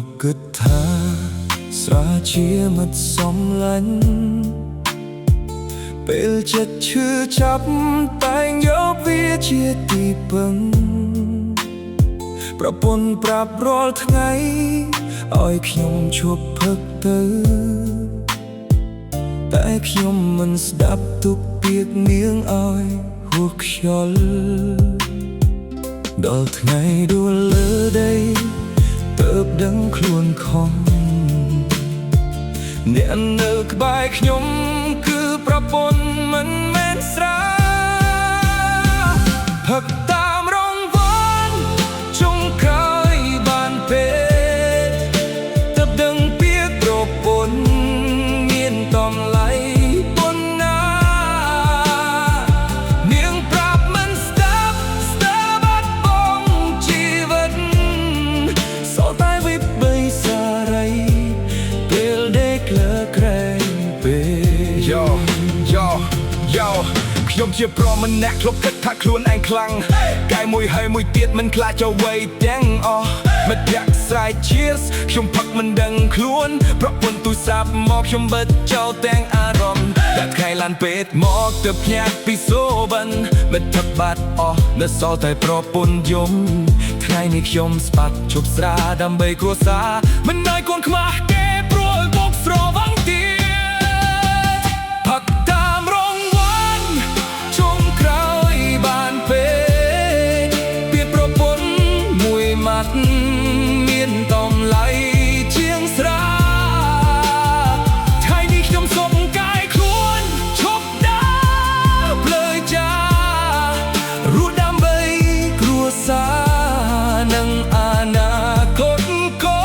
កគិតថាស្រាជាមិត្តសំឡាញ់ពេលចិត្តឈឺចាប់តែងយកវាជាទីពឹងប្រពន្ធប្រាប់រាល់ថ្ងៃឲ្យខ្ញុំឈប់ផឹកទៅតែខ្ញុំមិនស្ដាប់ទុកពាក្យនាងឲ្យហួសខ្យល់ដល់ថ្ងៃដួលលើដីទើបដឹងខ្លួនខំអ្នកនៅក្បែរខ្ញុំគឺប្រពន្ធមិនមែនស្រាផឹកតាមរង្វាន់ចុងក្រោយបានពេលទើបដឹងពាក្យប្រពន្ធមានតម្លៃប៉ុណ្ណានាងប្រាប់មិនស្ដាប់បាត់បង់ជីវិតសល់តែវិប័យសារីពេលដេកលើក្រែងពេលយោខ្ញុំជាប្រុសម្នាក់ធ្លាប់គិតថាខ្លួនឯងខ្លាំងកាយមួយហើយមួយទៀតមិនខ្លាចអ្វីទាំងអស់មិត្តភក្តិស្រែក Cheers ខ្ញុំផឹកមិនដឹងខ្លួនប្រពន្ធទូរស័ព្ទមកខ្ញុំបិទចោលទាំងអារម្មណ៍តែថ្ងៃឡានពេទ្យមកទើបភ្ញាក់ពីសូបិនមិត្តភក្តិបាត់អស់នៅសល់តែប្រពន្ធយំថ្ងៃនេះខ្ញុំស្បាត់ជប់ស្រាដើម្បីគ្រួសារមិនឲ្យកូនខ្មាស់គេព្រួយបុកស្រវឹងទៀតផឹកតាមរង្វាន់ចុងក្រោយបានពេលពាក្យប្រពន្ធមួយម៉ាត់មានតម្លៃជាងស្រាថ្ងៃនេះខ្ញុំសុំកាយខ្លួនឈប់ដើរភ្លើចារស់ដើម្បីគ្រួសារនិងអនាគតកូ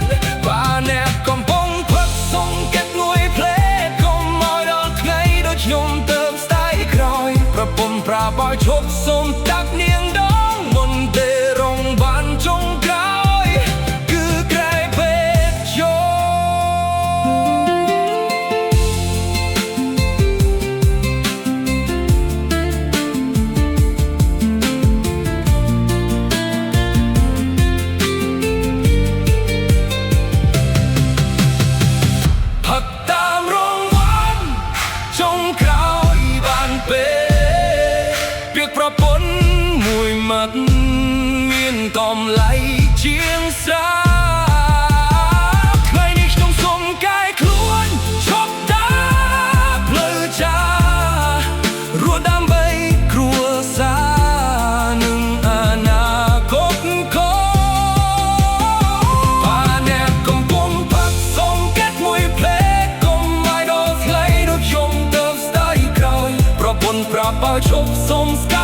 នបានអ្នកកំពុងផឹកសុំកេតងួយភ្លេចកុំឲ្យដល់ថ្ងៃដូចខ្ញុំទៅស្ដាយក្រោយប្រពន្ធប្រាប់ឲ្យឈប់សុំតាក់នាងដងមុនពេលរង្វាន់ចុងក្រោយគឺក្រែងពេទ្យយោផឹកតាមរង្វាន់ចុងក្រោយបានពេលពាក្យប្រពន្ធមួយម៉ាត់មានតម្លៃជាងស្រាថ្ងៃនេះខ្ញុំសុំកាយខ្លួនឈប់ដើរភ្លើចារស់ដើម្បីគ្រួសារនិងអនាគតកូនបានអ្នកកំពុងផឹកសុំកេតមួយភ្លេចកុំឲ្យដល់ថ្ងៃដូចខ្ញុំទៅស្ដាយក្រោយប្រពន្ធប្រាប់ឲ្យឈប់សុំស្កា